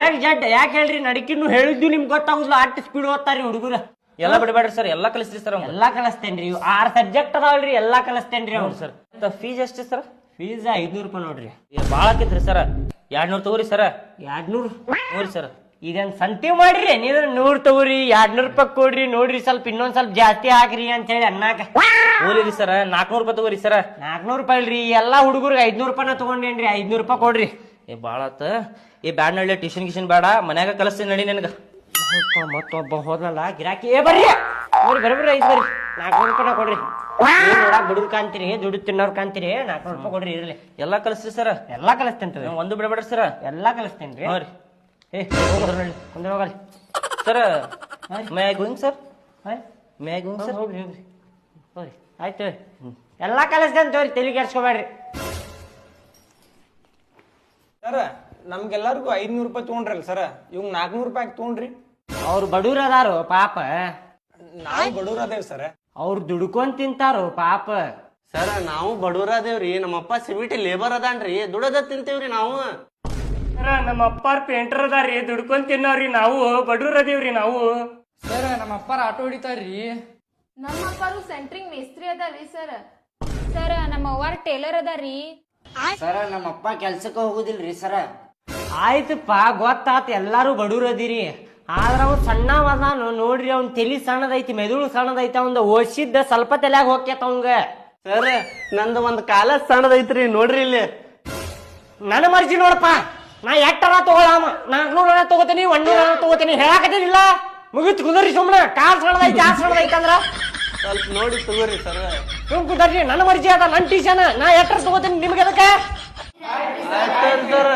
ಜಡ್ಡಾಗ ಜಡ್ ಯಾಕೆ ಹೇಳ್ರಿ ನಡಕಿನ್ನು ಹೇಳಿದ್ದು ನಿಮ್ಗೆ ಗೊತ್ತಾಗುದಿಲ್ಲ ಅಷ್ಟು ಸ್ಪೀಡ್ ಓದ್ತಾರಿ ಹುಡುಗರ. ಎಲ್ಲಾ ಬಿಡಬೇಡ್ರಿ ಸರ್, ಎಲ್ಲಾ ಕಲಿಸ್ತೀವಿ ಸರ್. ಎಲ್ಲಾ ಕಲಿಸ್ತೇನ್ರಿ, 6 ಸಬ್ಜೆಕ್ಟ್ ಅದಾವಲ್ರಿ, ಎಲ್ಲಾ ಕಲಿಸ್ತೇನ್ರಿ ಅವ್ರು. ಸರ್ ಫೀಸ್ ಎಷ್ಟು ಸರ್? ಫೀಸ್ 500 ರೂಪಾಯಿ ನೋಡ್ರಿ. ಬಾಳ ಆಕೈತ್ರಿ ಸರ್. 200 ತಗೋರಿ ಸರ್. 200 ನೋಡ್ರಿ ಸರ್. ಇದನ್ ಸಂತಿ ಮಾಡ್ರಿ, ನೀವು 100 ತಗೋರಿ, 200 ರೂಪಾಯಿ ಕೊಡ್ರಿ, ನೋಡ್ರಿ ಸ್ವಲ್ಪ ಇನ್ನೊಂದ್ ಸ್ವಲ್ಪ ಜಾಸ್ತಿ ಹಾಕ್ರಿ ಅಂತ ಹೇಳಿ ಅನ್ನಾಕ ಹೋಲಿರಿ ಸರ್. 400 ರೂಪಾಯಿ ತಗೋರಿ ಸರ್. 400 ರೂಪಾಯಿ ಇಲ್ರಿ, ಎಲ್ಲಾ ಹುಡುಗರಿಗೆ 500 ರೂಪಾಯಿನ ತಗೊಂಡೇನ್ರಿ. 500 ರೂಪಾಯಿ ಕೊಡ್ರಿ. ಬಾಳ ಆತ. ಬ್ಯಾಡ್ ನಳ್ಳಿ ಟ್ಯೂಷನ್ ಗಿಷನ್ ಬೇಡ, ಮನ್ಯಾಗ ಕಲಿಸ್ತೀನಿ ನಡಿ ನಿನಗ. ಮತ್ತೊಬ್ಬ ಹೋದ್ನಲ್ಲ ಗಿರಾಕಿ. ಬರ್ರಿ ಬರೋಬ್ರಿ 5 ಬರ್ರಿ. 400 ರೂಪಾಯಿನ ಕೊಡ್ರಿ. ನೋಡಾಕ್ ಬಡವ್ರು ಕಾಣ್ತೀರಿ, ದುಡ್ಡು ತಿನ್ನೋರ್ ಕಾಣ್ತೀರಿ. 400 ರೂಪಾಯಿ ಕೊಡ್ರಿ ಇರ್ಲಿ. ಎಲ್ಲಾ ಕಲಿಸ್ತೀವಿ ಸರ್. ಎಲ್ಲಾ ಕಲಿಸ್ತೇನೆ, ಒಂದು ಬಿಡಬೇಡ್ರಿ ಸರ್. ಎಲ್ಲಾ ಕಲಿಸ್ತೇನ್ರಿ. ಹ್ಞೂ ರೀ. ಕುಂದ್ರ ಹೋಗಲ್ಲ sir. May I going sir? May I going sir? ಹೋಗ್ರಿ ಹೋಗ್ರಿ ಹೋಗ್ರಿ. ಆಯ್ತು ಎಲ್ಲಾ ಕಲಿಸ್ತೇನೆ ತೋರಿ, ತಲೆ ಕೆಡ್ಸ್ಕೊಬೇಡ್ರಿ. ಸರ ನಮ್ಗೆಲ್ಲರಿಗೂ 500 ರೂಪಾಯಿ ತಗೊಂಡ್ರಲ್ಲ ಸರ, ಇವ್ 400 ರೂಪಾಯಿ ತಗೊಂಡ್ರಿ. ಅವ್ರು ಬಡವ್ರ ಅದಾರು ಪಾಪ, ನಾವು ಬಡವ್ರ ಅದೇವ್ ಸರ. ಅವ್ರು ದುಡ್ಕೊಂಡ್ ತಿಂತಾರು ಪಾಪ. ಸರ ನಾವು ಬಡವ್ರ ಅದೇವ್ರಿ, ನಮ್ಮಪ್ಪ ಸಿಮಿಟಿ ಲೇಬರ್ ಅದಾನ್ರಿ, ದುಡದ ತಿಂತೇವ್ರಿ ನಾವು. ನಮ್ಮ ಅಪ್ಪಾರ್ ಪೇಂಟರ್ ಅದಾರಿ, ದುಡ್ಕೊಂಡ್ ತಿನ್ನೋರಿ. ನಾವು ಬಡವ್ರ ಅದೇವ್ರಿ ನಾವು. ಸರ್ ನಮ್ಮ ಅಪ್ಪಾರ ಆಟೋ ಹೊಡಿತಾರ್ರಿ. ನಮ್ಮ ಅಪ್ಪಾರು ಸೆಂಟ್ರಿಂಗ್ ಮೇಸ್ತ್ರಿ ಅದಾರಿ ಸರ್. ಸರ್ ನಮ್ಮ ಅವ್ವಾರ ಟೇಲರ್ ಅದಾರಿ. ಸರ ನಮ್ಮ ಅಪ್ಪ ಕೆಲ್ಸಕ್ಕೆ ಹೋಗುದಿಲ್ರಿ ಸರ. ಆಯ್ತಪ್ಪ ಗೊತ್ತಾತ, ಎಲ್ಲಾರು ಬಡವ್ರ ಅದಿರಿ. ಆದ್ರ ಅವ್ ಸಣ್ಣವದಾನು ನೋಡ್ರಿ, ಅವ್ನ್ ತಲಿ ಸಣ್ಣದೈತಿ, ಮೆದುಳು ಸಣ್ಣದೈತಿ, ಅವಂದ ಓದಿಸಿದ್ದ ಸ್ವಲ್ಪ ತಲ್ಯಾಗ ಹೋಗ್ಯತ ಅವಂಗ. ಸರ್ ನಂದು ಒಂದ್ ಕಾಲ ಸಣ್ಣದೈತ್ರಿ, ನೋಡ್ರಿ ಇಲ್ಲಿ. ನನ್ನ ಮರ್ಜಿ ನೋಡಪ್ಪ, ನಾ ಎಟ್ಟರ ತಗೊಳಾಮ, 400 ತಗೋತೀನಿ, 100 ತಗೋತೀನಿ ಹೇಳಾಕತ್ತಿಲ್ಲ. ಮುಗಿತ್ ಕುದರಿ ಸುಮ್ನ. ಕಾಲ್ ಸಣ್ಣದೈತಿ, ಆ ಸಣ್ಣದೈತಿ ಅಂದ್ರ ಸ್ವಲ್ಪ ನೋಡಿ ತಗೋರಿ ಸರ್. ಕುದರ್ರಿ, ನನ್ನ ಮರ್ಜಿ ಅದ, ನನ್ನ ಟೀಚನ. ನಾ ಎಟ್ಟರ ತಗೋತೀನಿ, ನಿಮ್ಗೆ ಅದಕ್ಕೆ ಸರ್